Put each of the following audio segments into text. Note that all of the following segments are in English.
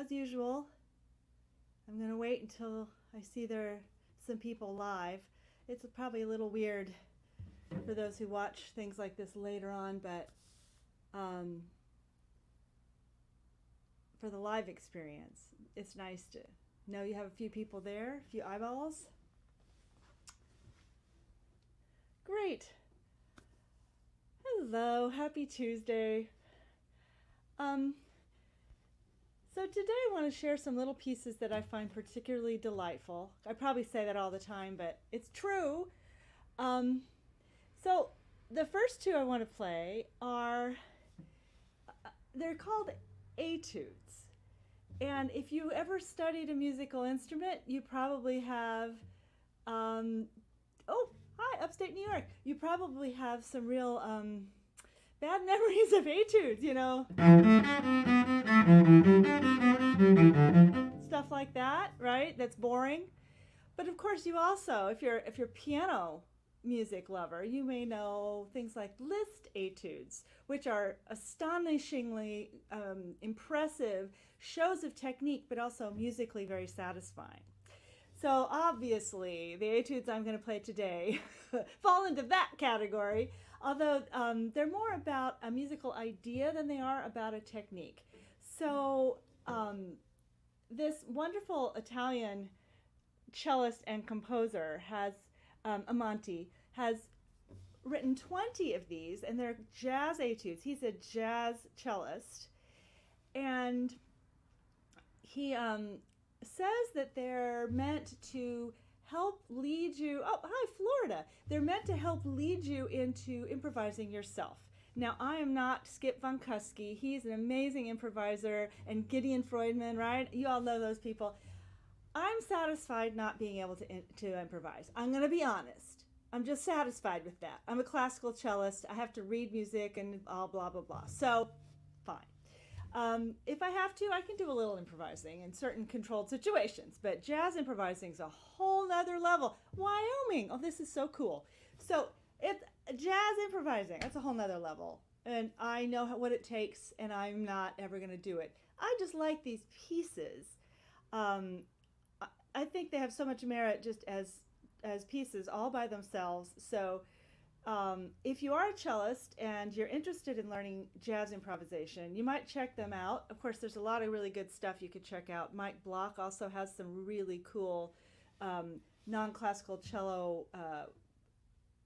as usual, I'm going to wait until I see there are some people live. It's probably a little weird for those who watch things like this later on, but for the live experience, it's nice to know you have a few people there, a few eyeballs. Great. Hello, happy Tuesday. So today I want to share some little pieces that I find particularly delightful. I probably say that all the time, but it's true. So the first two I want to play are, they're called Etudes. And if you ever studied a musical instrument, you probably have, oh, hi, upstate New York. You probably have some real bad memories of Etudes, you know. Stuff like that, right? That's boring. But of course you also, if you're piano music lover, you may know things like Liszt Etudes, which are astonishingly impressive shows of technique, but also musically very satisfying. So obviously the Etudes I'm going to play today fall into that category, although they're more about a musical idea than they are about a technique. So this wonderful Italian cellist and composer Amanti has written 20 of these, and they're jazz etudes. He's a jazz cellist, and he says that they're meant to help lead you, oh, hi, Florida. They're meant to help lead you into improvising yourself. Now, I am not Skip Von Kusky. He's an amazing improviser, and Gideon Freudman, right? You all know those people. I'm satisfied not being able to improvise. I'm going to be honest. I'm just satisfied with that. I'm a classical cellist. I have to read music and all blah, blah, blah. So, fine. If I have to, I can do a little improvising in certain controlled situations. But jazz improvising is a whole nother level. Wyoming. Oh, this is so cool. So, it's jazz improvising. That's a whole nother level. And I know what it takes, and I'm not ever going to do it. I just like these pieces. I think they have so much merit just as pieces all by themselves. So if you are a cellist and you're interested in learning jazz improvisation, you might check them out. Of course, there's a lot of really good stuff you could check out. Mike Block also has some really cool non-classical cello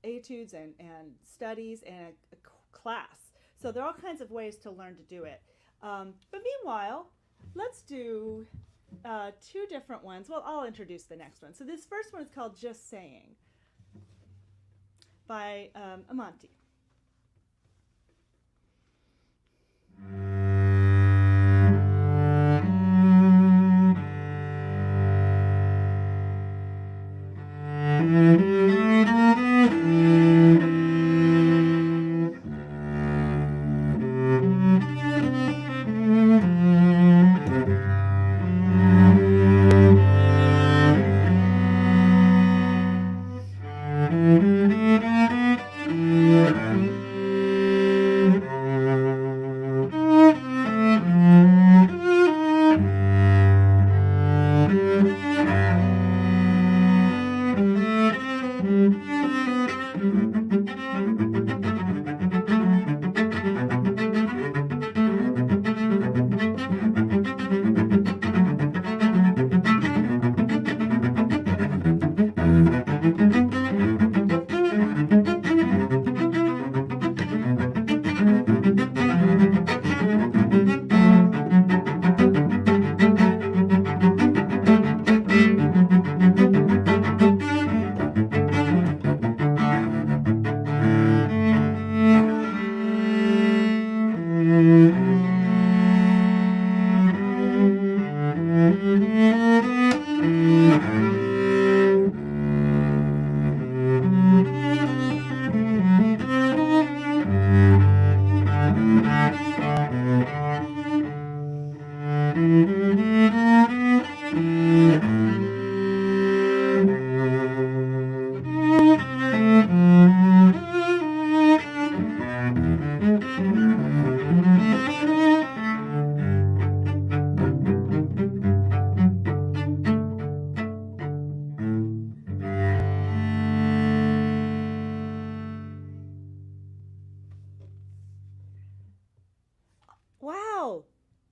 etudes and studies and a class. So there are all kinds of ways to learn to do it. But meanwhile, let's do two different ones. Well, I'll introduce the next one. So this first one is called Just Saying by Amanti.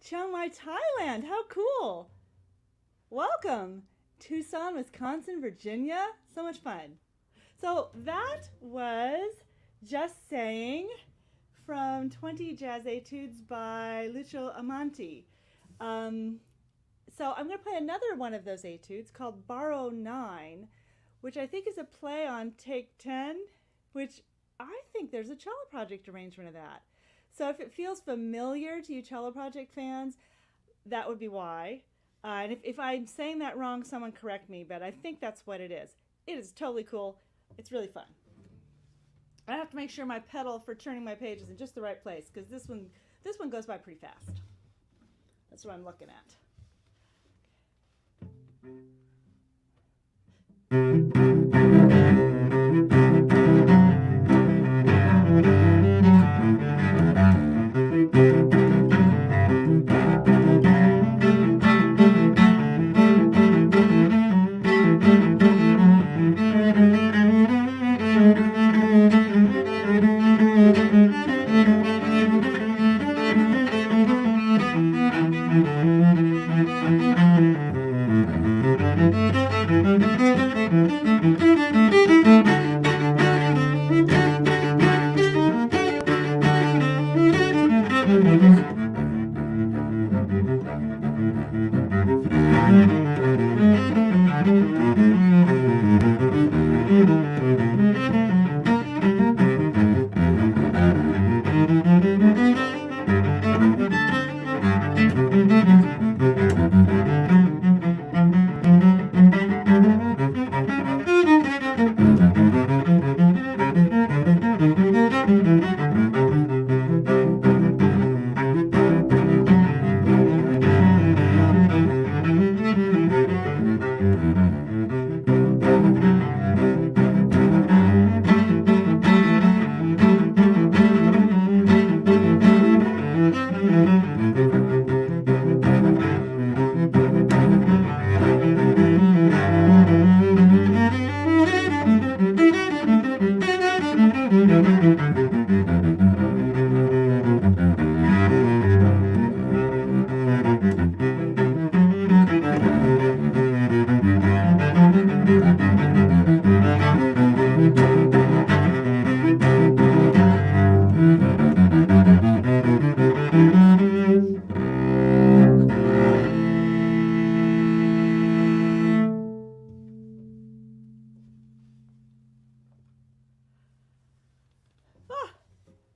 Chiang Mai, Thailand. How cool. Welcome. Tucson, Wisconsin, Virginia. So much fun. So that was Just Saying from 20 Jazz Etudes by Lucio Amanti. So I'm going to play another one of those etudes called Borrow 9, which I think is a play on Take 10, which I think there's a cello project arrangement of that. So if it feels familiar to you cello project fans, that would be why. And if I'm saying that wrong, someone correct me, but I think that's what it is. It is totally cool. It's really fun. I have to make sure my pedal for turning my page is in just the right place, because this one goes by pretty fast. That's what I'm looking at.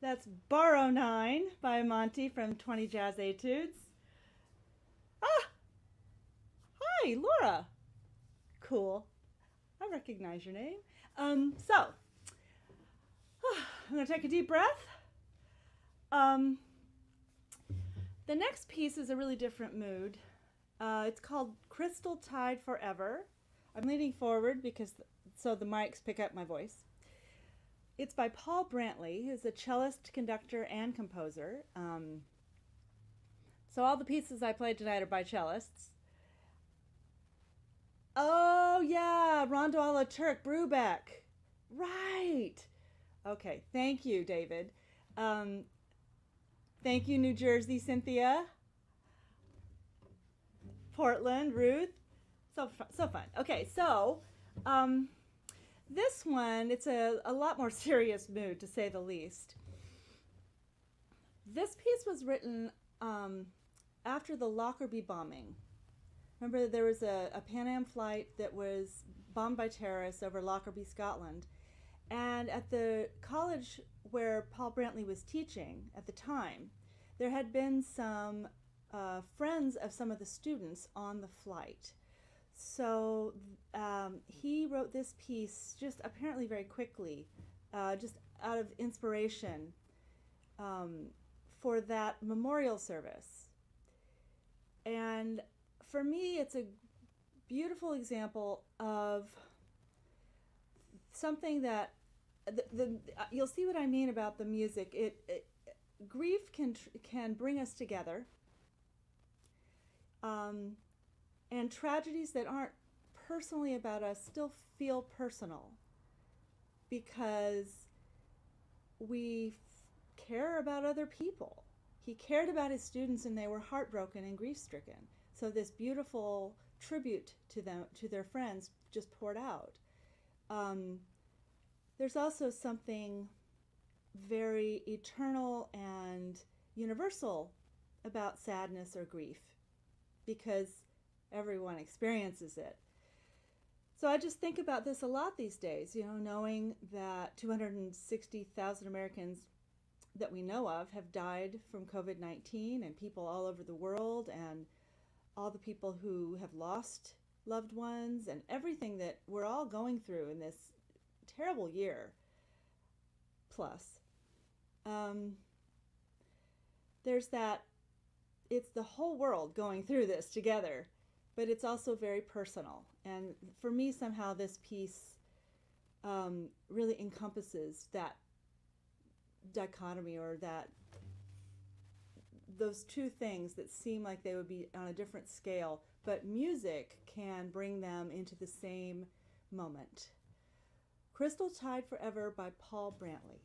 That's Borrow 9 by Amanti from 20 Jazz Etudes. Hi, Laura. Cool. I recognize your name. I'm going to take a deep breath. The next piece is a really different mood. It's called Crystal Tide Forever. I'm leaning forward so the mics pick up my voice. It's by Paul Brantley, who's a cellist, conductor, and composer. So all the pieces I played tonight are by cellists. Oh, yeah, Rondo a la Turk, Brubeck. Right. Okay, thank you, David. Thank you, New Jersey, Cynthia. Portland, Ruth. So fun. Okay, so this one, it's a lot more serious mood, to say the least. This piece was written after the Lockerbie bombing. Remember, there was a Pan Am flight that was bombed by terrorists over Lockerbie, Scotland. And at the college where Paul Brantley was teaching at the time, there had been some friends of some of the students on the flight. So he wrote this piece just apparently very quickly, just out of inspiration for that memorial service. And for me, it's a beautiful example of something that you'll see what I mean about the music. Grief can bring us together, and tragedies that aren't personally about us still feel personal because we care about other people. He cared about his students, and they were heartbroken and grief-stricken. So this beautiful tribute to them, to their friends, just poured out. There's also something very eternal and universal about sadness or grief, because everyone experiences it. So I just think about this a lot these days, knowing that 260,000 Americans that we know of have died from COVID-19, and people all over the world, and all the people who have lost loved ones, and everything that we're all going through in this terrible year plus. There's that, it's the whole world going through this together, but it's also very personal. And for me, somehow this piece really encompasses that dichotomy, or those two things that seem like they would be on a different scale, but music can bring them into the same moment. Crystal Tide Forever by Paul Brantley.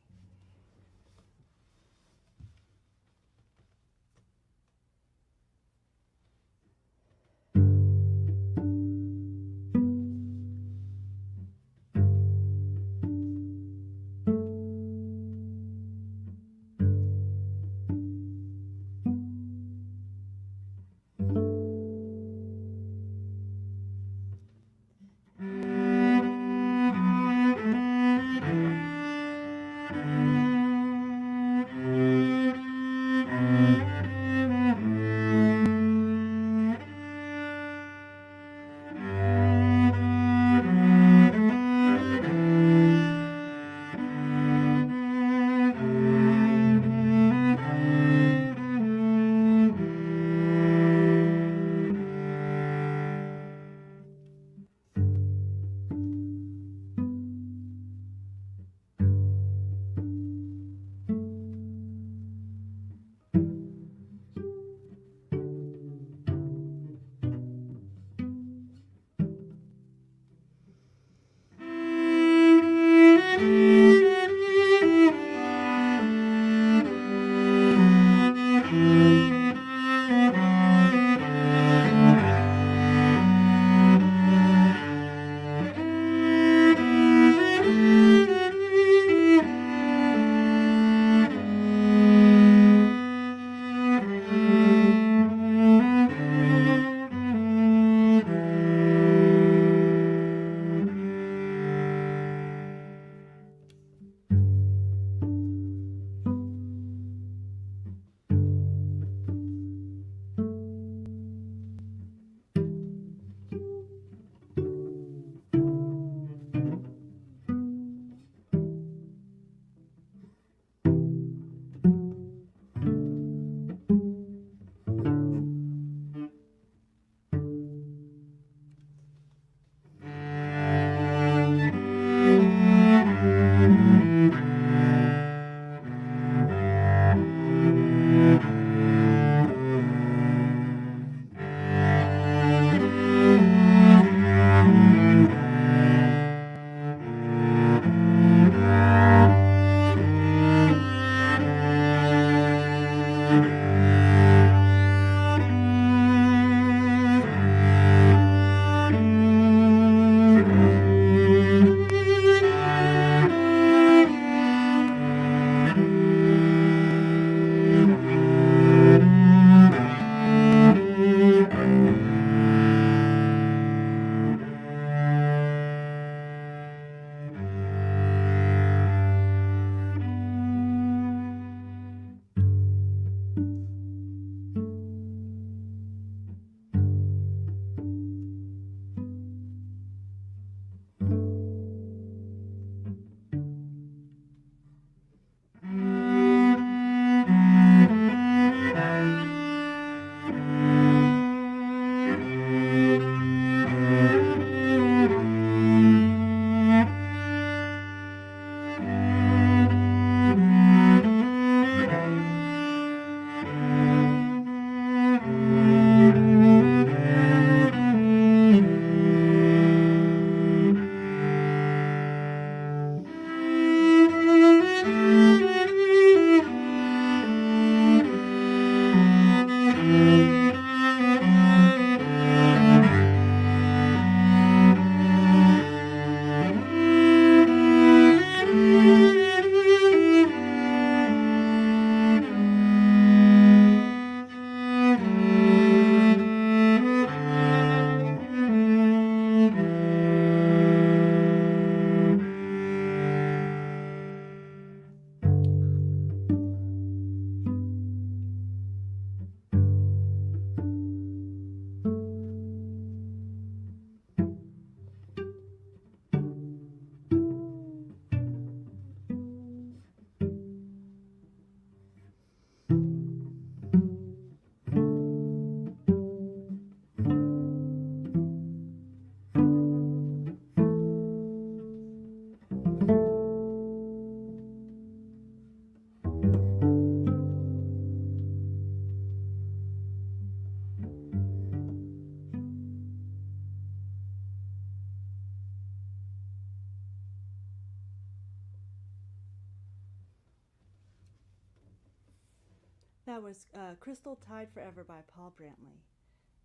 That was Crystal Tide Forever by Paul Brantley.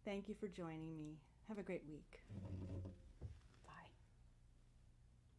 Thank you for joining me. Have a great week.